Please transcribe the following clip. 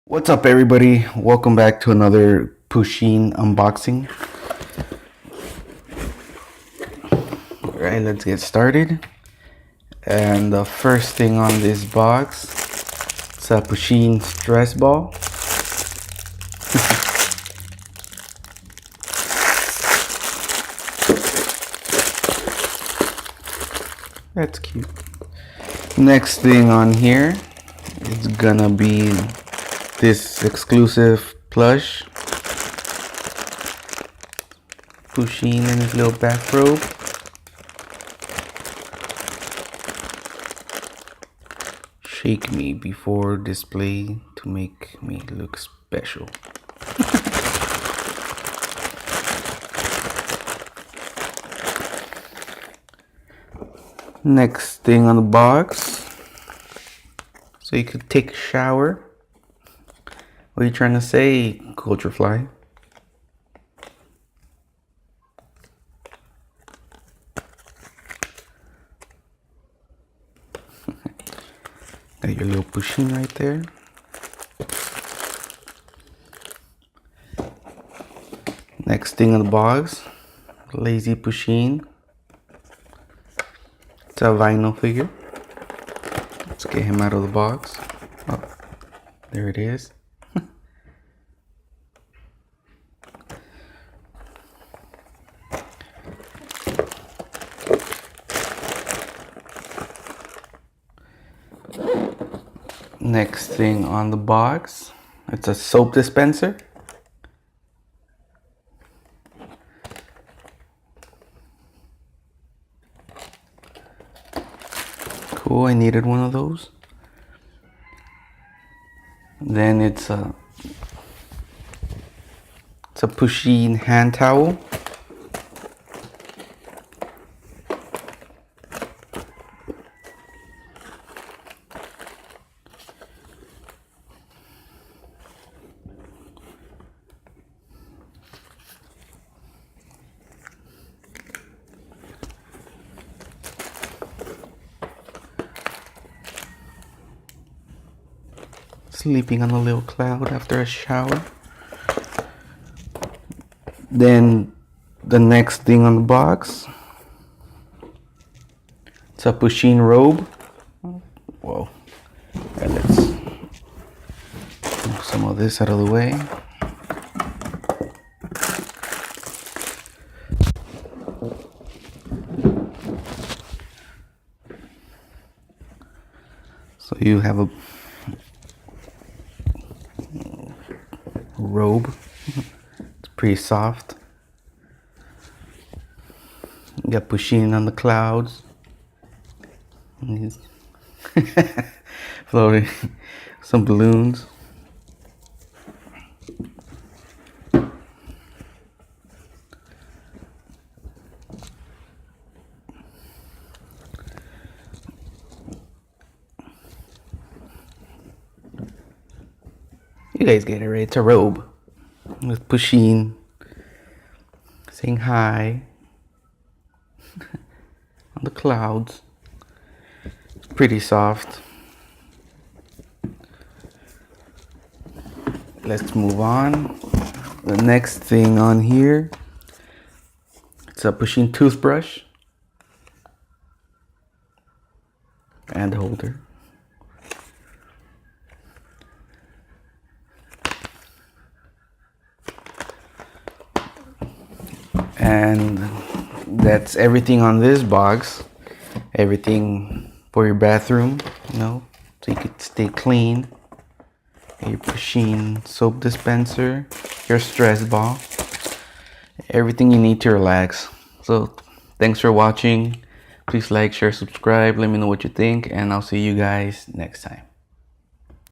What's up, everybody? Welcome back to another Pusheen unboxing. Alright, let's get started. And the first thing on this box is a Pusheen stress ball. That's cute. Next thing on here is gonna be this exclusive plush Pusheen in his little bathrobe. Shake me before display to make me look special. Next thing on the box, so you could take a shower. What are you trying to say, Culture Fly? Got your little Pusheen right there. Next thing on the box, lazy Pusheen. It's a vinyl figure. Let's get him out of the box. Oh, there it is. Next thing on the box, it's a soap dispenser. Cool, I needed one of those. Then it's a Pusheen hand towel. Sleeping on a little cloud after a shower. Then the next thing on the box, it's a Pusheen robe. Whoa. Right, let's move some of this out of the way. So you have a robe. It's pretty soft. You got Pusheen on the clouds. He's floating some balloons. You guys get it right. It's a robe with Pusheen saying hi on the clouds. It's pretty soft. Let's move on. The next thing on here, it's a Pusheen toothbrush and holder. And that's everything on this box. Everything for your bathroom, you know, so you could stay clean. Your Pusheen soap dispenser, your stress ball, everything you need to relax. So thanks for watching. Please like, share, subscribe. Let me know what you think, and I'll see you guys next time.